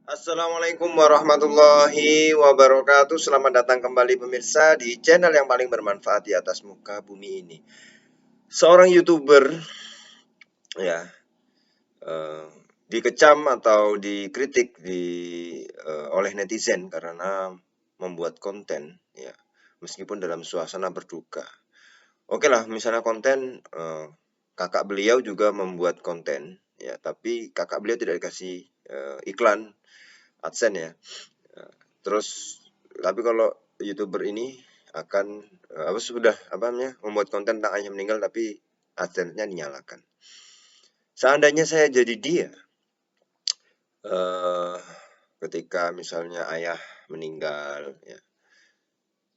Assalamualaikum warahmatullahi wabarakatuh. Selamat datang kembali pemirsa di channel yang paling bermanfaat di atas muka bumi ini. Seorang YouTuber ya eh, dikecam atau dikritik oleh netizen karena membuat konten ya, meskipun dalam suasana berduka. Oke lah, misalnya konten kakak beliau juga membuat konten ya, tapi kakak beliau tidak dikasih iklan AdSense ya. Terus tapi kalau YouTuber ini akan membuat konten tentang ayahnya meninggal tapi AdSense-nya dinyalakan. Seandainya saya jadi dia, eh, ketika misalnya ayah meninggal ya,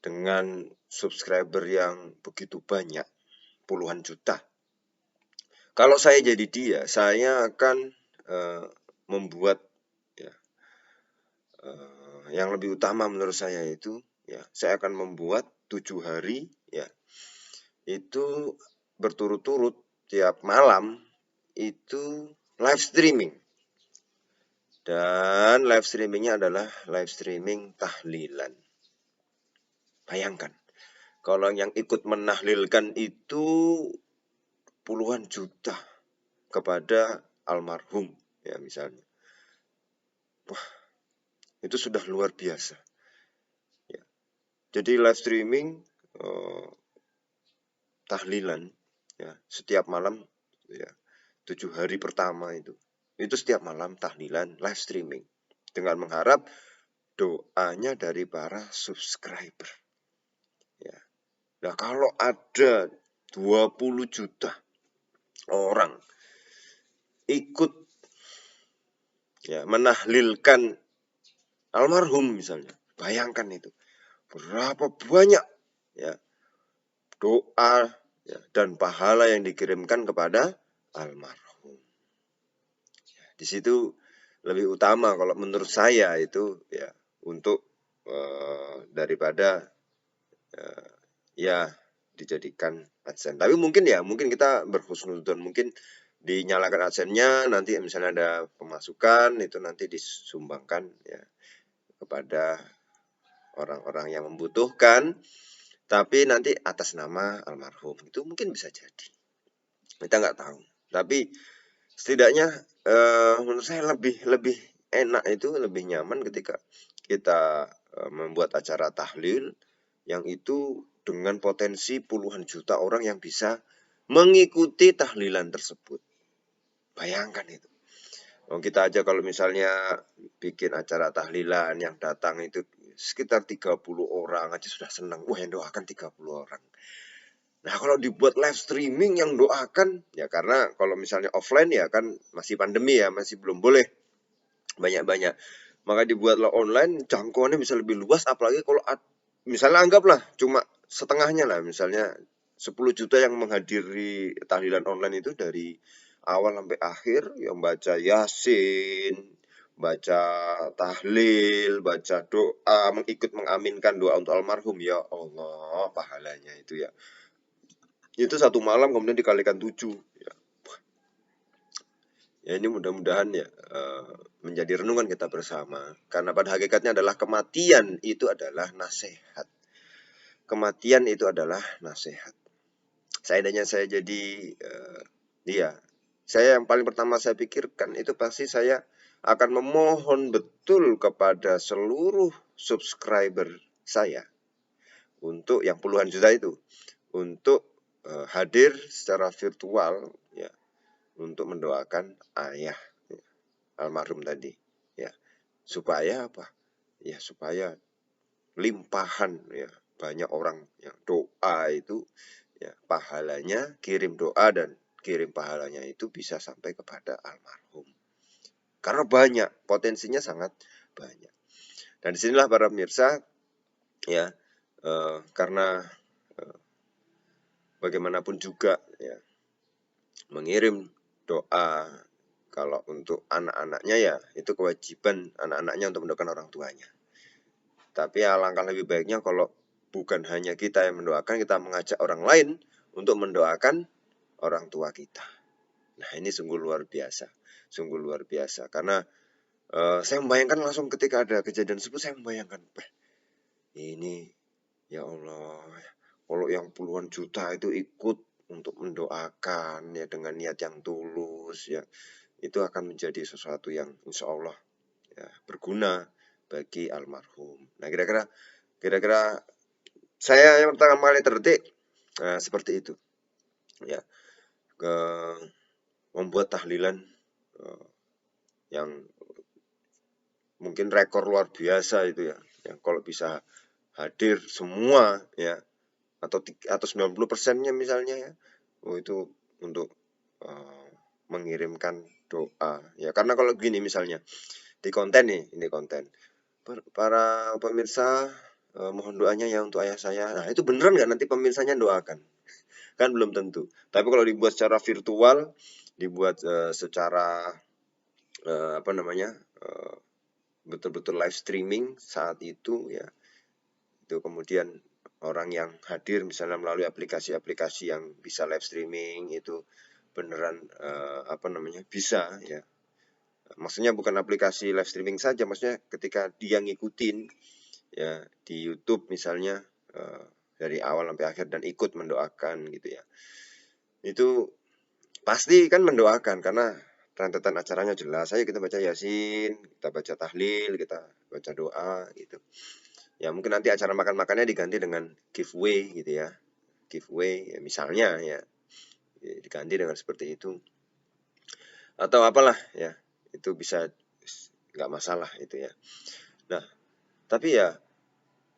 dengan subscriber yang begitu banyak, puluhan juta. Kalau saya jadi dia, saya akan membuat ya, yang lebih utama menurut saya itu ya, saya akan membuat 7 hari ya, itu berturut-turut tiap malam itu live streaming. Dan live streamingnya adalah live streaming tahlilan. Bayangkan, kalau yang ikut menahlilkan itu puluhan juta kepada almarhum ya misalnya. Wah, itu sudah luar biasa. Ya. Jadi live streaming tahlilan ya setiap malam ya, 7 hari pertama itu setiap malam tahlilan live streaming dengan mengharap doanya dari para subscriber ya. Nah, kalau ada 20 juta orang ikut ya menahlilkan almarhum misalnya, bayangkan itu berapa banyak ya doa ya, dan pahala yang dikirimkan kepada almarhum. Di situ lebih utama kalau menurut saya itu ya untuk daripada ya dijadikan AdSense. Tapi mungkin kita berhusnuzon, mungkin dinyalakan AdSense-nya, nanti misalnya ada pemasukan itu nanti disumbangkan ya kepada orang-orang yang membutuhkan, tapi nanti atas nama almarhum. Itu mungkin bisa jadi. Kita nggak tahu. Tapi setidaknya menurut saya lebih enak, itu lebih nyaman ketika kita membuat acara tahlil yang itu dengan potensi puluhan juta orang yang bisa mengikuti tahlilan tersebut. Bayangkan itu. Kita aja kalau misalnya bikin acara tahlilan yang datang itu sekitar 30 orang aja sudah senang. Wah, yang doakan 30 orang. Nah, kalau dibuat live streaming yang doakan, ya karena kalau misalnya offline ya kan masih pandemi ya, masih belum boleh banyak-banyak. Maka dibuatlah online, jangkauannya bisa lebih luas, apalagi kalau misalnya anggaplah cuma setengahnya lah, misalnya 10 juta yang menghadiri tahlilan online itu dari awal sampai akhir, yang baca Yasin, baca tahlil, baca doa, mengikut mengaminkan doa untuk almarhum, ya Allah pahalanya itu ya. Itu satu malam kemudian dikalikan 7 ya. Ya ini mudah-mudahan ya menjadi renungan kita bersama, karena pada hakikatnya adalah kematian itu adalah nasihat. Kematian itu adalah nasihat. Seandainya saya jadi dia, saya yang paling pertama saya pikirkan itu pasti saya akan memohon betul kepada seluruh subscriber saya untuk yang puluhan juta itu untuk hadir secara virtual ya, untuk mendoakan ayah ya, almarhum tadi ya, supaya apa ya, supaya limpahan ya, banyak orang yang doa itu ya, pahalanya, kirim doa dan kirim pahalanya itu bisa sampai kepada almarhum, karena banyak, potensinya sangat banyak. Dan disinilah para pemirsa ya, karena bagaimanapun juga ya, mengirim doa kalau untuk anak-anaknya ya itu kewajiban anak-anaknya untuk mendoakan orang tuanya. Tapi alangkah lebih baiknya kalau bukan hanya kita yang mendoakan, kita mengajak orang lain untuk mendoakan orang tua kita. Nah, ini sungguh luar biasa. Sungguh luar biasa karena Saya membayangkan langsung ketika ada kejadian tersebut, saya membayangkan, ini ya Allah, kalau yang puluhan juta itu ikut untuk mendoakan ya dengan niat yang tulus ya, itu akan menjadi sesuatu yang insya Allah ya berguna bagi almarhum. Nah, kira-kira saya yang pertama kali terdetik seperti itu ya, ke membuat tahlilan yang mungkin rekor luar biasa itu ya, yang kalau bisa hadir semua ya, atau 90%-nya misalnya ya, itu untuk mengirimkan doa ya. Karena kalau gini misalnya di konten nih, ini konten para pemirsa, mohon doanya ya untuk ayah saya. Nah, itu beneran nggak nanti pemirsanya doakan? Kan belum tentu. Tapi kalau dibuat secara virtual, dibuat secara apa namanya, betul-betul live streaming saat itu ya, itu kemudian orang yang hadir misalnya melalui aplikasi-aplikasi yang bisa live streaming itu beneran apa namanya, bisa ya. Maksudnya bukan aplikasi live streaming saja, maksudnya ketika dia ngikutin ya di YouTube misalnya dari awal sampai akhir dan ikut mendoakan gitu ya. Itu pasti kan mendoakan karena rentetan acaranya jelas. Ayo kita baca Yasin, kita baca tahlil, kita baca doa gitu. Ya mungkin nanti acara makan-makannya diganti dengan giveaway gitu ya. Giveaway ya, misalnya ya, diganti dengan seperti itu. Atau apalah ya, itu bisa nggak masalah itu ya. Nah, tapi ya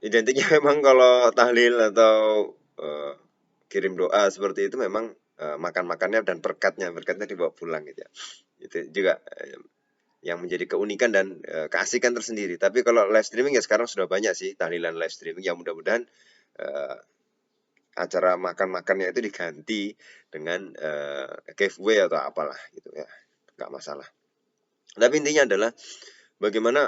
identiknya memang kalau tahlil atau kirim doa seperti itu memang makan-makannya dan berkatnya dibawa pulang gitu ya. Itu juga yang menjadi keunikan dan keasikan tersendiri. Tapi kalau live streaming ya sekarang sudah banyak sih tahlilan live streaming yang mudah-mudahan acara makan-makannya itu diganti dengan giveaway atau apalah gitu ya, nggak masalah. Tapi intinya adalah bagaimana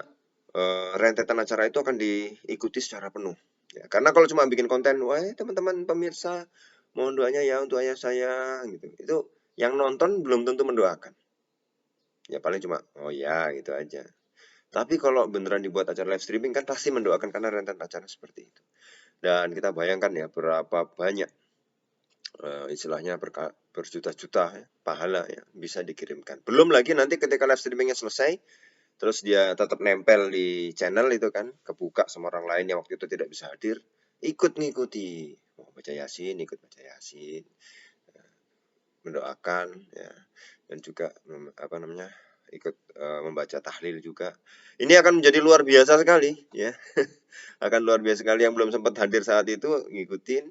rentetan acara itu akan diikuti secara penuh. Ya, karena kalau cuma bikin konten, wah teman-teman pemirsa mohon doanya ya untuk ayah saya gitu. Itu yang nonton belum tentu mendoakan. Ya paling cuma oh ya gitu aja. Tapi kalau beneran dibuat acara live streaming kan pasti mendoakan karena rentetan acara seperti itu. Dan kita bayangkan ya berapa banyak istilahnya berjuta-juta ya, pahala ya bisa dikirimkan. Belum lagi nanti ketika live streamingnya selesai, terus dia tetap nempel di channel itu kan, kebuka sama orang lain yang waktu itu tidak bisa hadir, ikut ngikuti, mau baca Yasin, ikut baca Yasin, mendoakan ya, dan juga apa namanya, ikut membaca tahlil juga. Ini akan menjadi luar biasa sekali ya. Akan luar biasa sekali yang belum sempat hadir saat itu ngikutin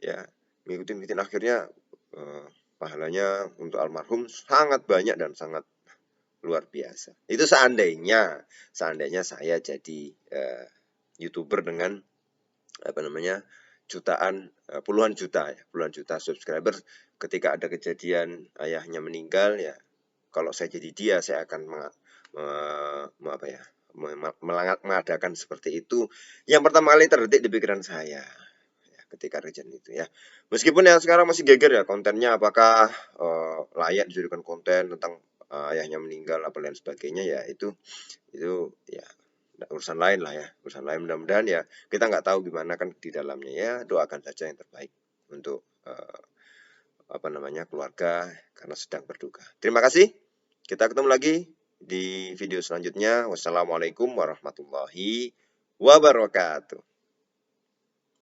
ya, ngikutin akhirnya pahalanya untuk almarhum sangat banyak dan sangat luar biasa. Itu seandainya saya jadi YouTuber dengan apa namanya, puluhan juta subscriber, ketika ada kejadian ayahnya meninggal ya, kalau saya jadi dia saya akan apa ya, mengadakan seperti itu. Yang pertama kali terdetik di pikiran saya ya, ketika kejadian itu ya. Meskipun ya sekarang masih geger ya kontennya, apakah layak dijadikan konten tentang ayahnya meninggal apa lain sebagainya ya, itu ya urusan lain lah ya, urusan lain. Mudah-mudahan ya kita nggak tahu gimana kan di dalamnya ya, doakan saja yang terbaik untuk apa namanya, keluarga karena sedang berduka. Terima kasih, kita ketemu lagi di video selanjutnya. Wassalamualaikum warahmatullahi wabarakatuh.